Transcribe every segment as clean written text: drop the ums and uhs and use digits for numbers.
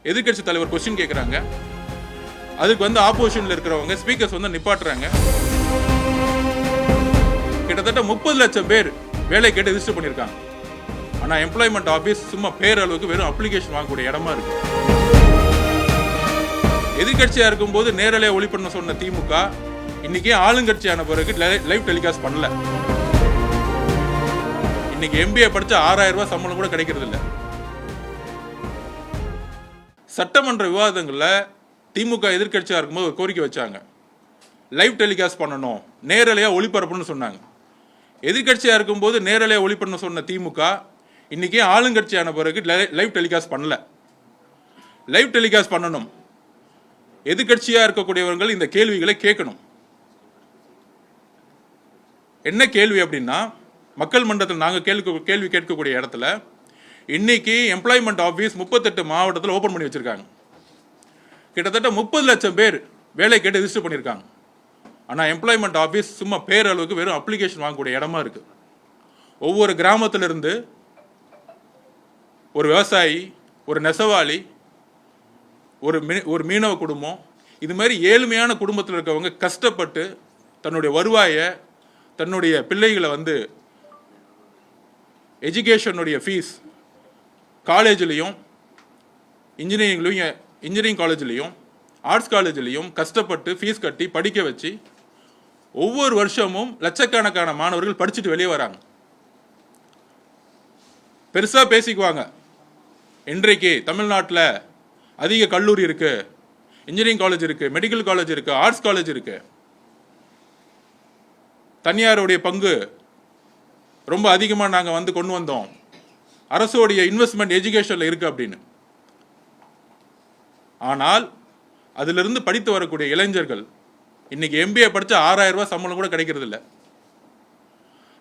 எதிர்க்கட்சி தலைவர் கொஸ்டின் கேட்குறாங்க. அதுக்கு வந்து ஆப்போசிஷனில் இருக்கிறவங்க ஸ்பீக்கர்ஸ் வந்து நிப்பாட்டுறாங்க. கிட்டத்தட்ட 30 லட்சம் பேர் வேலை கேட்டு ரிஜிஸ்டர் பண்ணியிருக்காங்க. ஆனால் எம்ப்ளாய்மெண்ட் ஆஃபீஸ் சும்மா பேரளவுக்கு வெறும் அப்ளிகேஷன் வாங்கக்கூடிய இடமா இருக்கு. எதிர்கட்சியாக இருக்கும்போது நேரலையாக ஒளி பண்ண சொன்ன திமுக இன்னைக்கு ஆளுங்கட்சியான பிறகு லைவ் டெலிகாஸ்ட் பண்ணல. இன்னைக்கு MBA படிச்ச 6000 ரூபாய் சம்பளம் கூட கிடைக்கிறது இல்லை. சட்டமன்ற விவாதங்களில் திமுக எதிர்கட்சியாக இருக்கும்போது ஒரு கோரிக்கை வச்சாங்க, லைவ் டெலிகாஸ்ட் பண்ணணும், நேரலையாக ஒளிபரப்புன்னு சொன்னாங்க. எதிர்கட்சியாக இருக்கும்போது நேரலையாக ஒளி பண்ண சொன்ன திமுக இன்னைக்கு ஆளுங்கட்சியான பிறகு லைவ் டெலிகாஸ்ட் பண்ணல. லைவ் டெலிகாஸ்ட் பண்ணணும். எதிர்கட்சியாக இருக்கக்கூடியவர்கள் இந்த கேள்விகளை கேட்கணும். என்ன கேள்வி அப்படின்னா, மக்கள் மன்றத்தில் நாங்கள் கேள்வி கேட்கக்கூடிய இடத்துல இன்னைக்கு எம்ப்ளாய்மெண்ட் ஆஃபீஸ் 38 மாவட்டத்தில் ஓப்பன் பண்ணி வச்சிருக்காங்க. கிட்டத்தட்ட 30 லட்சம் பேர் வேலை கேட்டு ரிஜிஸ்டர் பண்ணியிருக்காங்க. ஆனால் எம்ப்ளாய்மெண்ட் ஆஃபீஸ் சும்மா பேரளவுக்கு வெறும் அப்ளிகேஷன் வாங்கக்கூடிய இடமா இருக்கு. ஒவ்வொரு கிராமத்திலிருந்து ஒரு விவசாயி, ஒரு நெசவாளி, ஒரு மீனவ குடும்பம், இது மாதிரி ஏழ்மையான குடும்பத்தில் இருக்கவங்க கஷ்டப்பட்டு தன்னுடைய வருவாயை, தன்னுடைய பிள்ளைகளை வந்து எஜுகேஷனுடைய ஃபீஸ், காலேஜ்லேயும் இன்ஜினியரிங் காலேஜ்லேயும் ஆர்ட்ஸ் காலேஜ்லேயும் கஷ்டப்பட்டு ஃபீஸ் கட்டி படிக்க வச்சு ஒவ்வொரு வருஷமும் லட்சக்கணக்கான மாணவர்கள் படிச்சுட்டு வெளியே வராங்க. பெருசாக பேசிக்குவாங்க, இன்றைக்கு தமிழ்நாட்டில் அதிக கல்லூரி இருக்கு, இன்ஜினியரிங் காலேஜ் இருக்கு, மெடிக்கல் காலேஜ் இருக்கு, ஆர்ட்ஸ் காலேஜ் இருக்கு, தனியாருடைய பங்கு ரொம்ப அதிகமாக நாங்கள் வந்து கொண்டு வந்தோம், அரசோடைய இன்வெஸ்ட்மெண்ட் எஜுகேஷனில் இருக்கு அப்படின்னு. ஆனால் அதிலிருந்து படித்து வரக்கூடிய இளைஞர்கள் இன்னைக்கு MBA படித்த 6000 ரூபாய் சம்பளம் கூட கிடைக்கிறது இல்லை.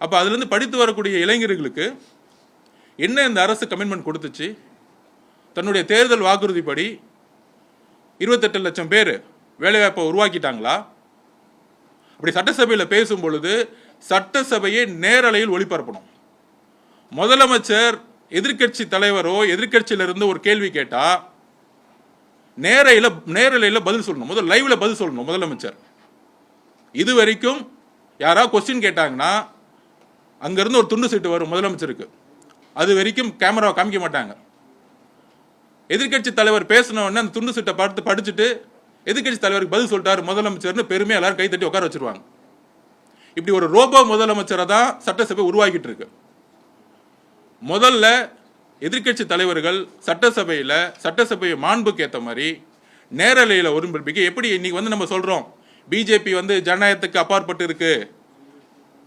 அப்போ அதிலிருந்து படித்து வரக்கூடிய இளைஞர்களுக்கு என்ன இந்த அரசு கமிட்மெண்ட் கொடுத்துச்சு? தன்னுடைய தேர்தல் வாக்குறுதிப்படி 28 லட்சம் பேர் வேலைவாய்ப்பை உருவாக்கிட்டாங்களா? அப்படி சட்டசபையில் பேசும் பொழுது சட்டசபையை நேரலையில் ஒளிபரப்பணும். முதலமைச்சர் எதிர்கட்சி தலைவரோ எதிர்கட்சியிலிருந்து ஒரு கேள்வி கேட்டா நேரலையில் பதில் சொல்லணும். முதல் லைவ்ல பதில் சொல்லணும் முதலமைச்சர். இது வரைக்கும் யாராவது கொஸ்டின் கேட்டாங்கன்னா அங்கிருந்து ஒரு துண்டு சீட்டு வரும் முதலமைச்சருக்கு. அது வரைக்கும் கேமராவை காமிக்க மாட்டாங்க. எதிர்கட்சி தலைவர் பேசின உடனே அந்த துண்டு சீட்டை பார்த்து படிச்சுட்டு எதிர்கட்சி தலைவருக்கு பதில் சொல்லிட்டாரு முதலமைச்சர்னு பெருமையா எல்லாரும் கை தட்டி உட்கார வச்சிருவாங்க. இப்படி ஒரு ரோபோ முதலமைச்சரை தான் சட்டசபை உருவாக்கிட்டு இருக்கு. முதல்ல எதிர்கட்சி தலைவர்கள் சட்டசபையை மாண்புக்கு ஏற்ற மாதிரி நேரலையில் ஒருங்கிணைக்க. எப்படி இன்னைக்கு வந்து நம்ம சொல்றோம், பிஜேபி வந்து ஜனநாயகத்துக்கு அப்பாற்பட்டு இருக்கு,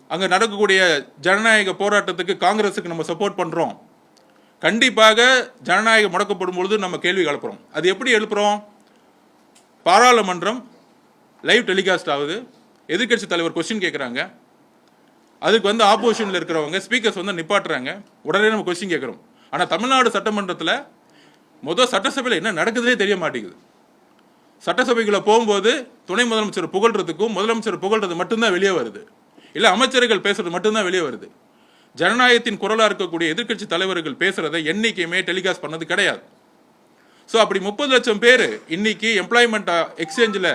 அங்க நடக்கக்கூடிய ஜனநாயக போராட்டத்துக்கு காங்கிரஸுக்கு நம்ம சப்போர்ட் பண்றோம். கண்டிப்பாக ஜனநாயகம் முடக்கப்படும் பொழுது நம்ம கேள்வி எழுப்புறோம். அது எப்படி எழுப்புறோம்? பாராளுமன்றம் லைவ் டெலிகாஸ்ட் ஆகுது, எதிர்கட்சி தலைவர் கொஸ்டின் கேட்குறாங்க, அதுக்கு வந்து ஆப்போசிஷனில் இருக்கிறவங்க ஸ்பீக்கர்ஸ் வந்து நிப்பாட்டுறாங்க, உடனே நம்ம கொஸ்டின் கேட்குறோம். ஆனால் தமிழ்நாடு சட்டமன்றத்தில் சட்டசபையில் என்ன நடக்குதுன்னே தெரிய மாட்டேங்குது. சட்டசபைக்குள்ளே போகும்போது துணை முதலமைச்சர் புகழ்றதுக்கும் முதலமைச்சர் புகழ்றது மட்டும்தான் வெளியே வருது, இல்லை அமைச்சர்கள் பேசுறது மட்டும்தான் வெளியே வருது. ஜனநாயகத்தின் குரலாக இருக்கக்கூடிய எதிர்கட்சி தலைவர்கள் பேசுறதை என்னைக்குமே டெலிகாஸ்ட் பண்ணது கிடையாது. ஸோ அப்படி 30 லட்சம் பேர் இன்னைக்கு எம்ப்ளாய்மெண்ட் எக்ஸ்சேஞ்சில்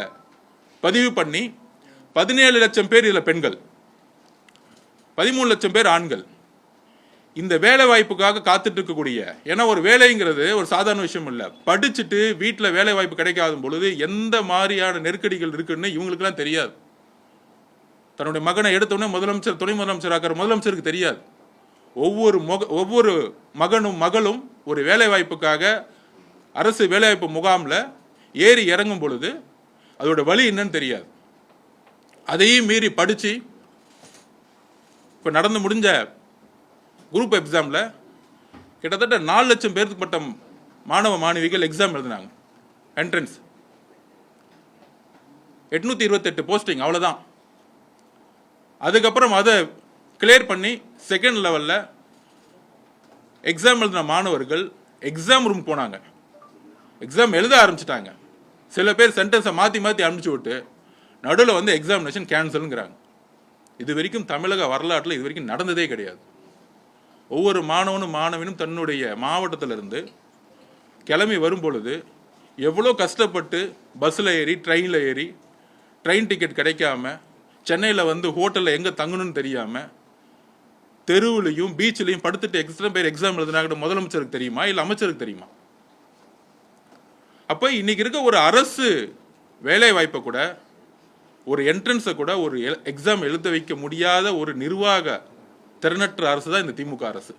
பதிவு பண்ணி 17 லட்சம் பேர் இதில் பெண்கள், 13 லட்சம் பேர் ஆண்கள் இந்த வேலை வாய்ப்புக்காக காத்துட்டு இருக்கக்கூடிய. ஏன்னா ஒரு வேலைங்கிறது ஒரு சாதாரண விஷயம் இல்லை. படிச்சுட்டு வீட்டில் வேலை வாய்ப்பு கிடைக்காத பொழுது எந்த மாதிரியான நெருக்கடிகள் இருக்குன்னு இவங்களுக்குலாம் தெரியாது. தன்னுடைய மகனை எடுத்தோடனே முதலமைச்சர் துணை முதலமைச்சர் ஆக்கிற முதலமைச்சருக்கு தெரியாது. ஒவ்வொரு மகனும் மகளும் ஒரு வேலை வாய்ப்புக்காக அரசு வேலைவாய்ப்பு முகாமில் ஏறி இறங்கும் பொழுது அதோட வழி என்னன்னு தெரியாது. அதையும் மீறி படித்து இப்போ நடந்து முடிஞ்ச குரூப் எக்ஸாமில் கிட்டத்தட்ட 4 லட்சம் பேருக்கு பட்ட மாணவ மாணவிகள் எக்ஸாம் எழுதினாங்க. என்ட்ரன்ஸ் 828 போஸ்டிங், அவ்வளோதான். அதுக்கப்புறம் அதை கிளியர் பண்ணி செகண்ட் லெவலில் எக்ஸாம் எழுதின மாணவர்கள் எக்ஸாம் ரூம் போனாங்க, எக்ஸாம் எழுத ஆரம்பிச்சிட்டாங்க. சில பேர் சென்டென்ஸை மாற்றி அனுப்பிச்சு விட்டு நடுவில் வந்து எக்ஸாமினேஷன் கேன்சலுங்கிறாங்க. இது வரைக்கும் தமிழக வரலாற்றில் இது வரைக்கும் நடந்ததே கிடையாது. ஒவ்வொரு மாணவனும் மாணவனும் தன்னுடைய மாவட்டத்திலிருந்து கிளம்பி வரும் பொழுது எவ்வளோ கஷ்டப்பட்டு பஸ்ஸில் ஏறி ட்ரெயின் டிக்கெட் கிடைக்காம சென்னையில் வந்து ஹோட்டலில் எங்கே தங்கணும்னு தெரியாமல் தெருவுலையும் பீச்சிலையும் படுத்துட்டு எக்ஸ்ட்ரா பேர் எக்ஸாம் எழுதினாங்க முதலமைச்சருக்கு தெரியுமா இல்லை அமைச்சருக்கு தெரியுமா? அப்போ இன்னைக்கு இருக்க ஒரு அரசு வேலை வாய்ப்பை கூட, ஒரு என்ட்ரன்ஸை கூட, ஒரு எக்ஸாம் எழுத வைக்க முடியாத ஒரு நிர்வாக திறனற்ற அரசு தான் இந்த திமுக அரசு.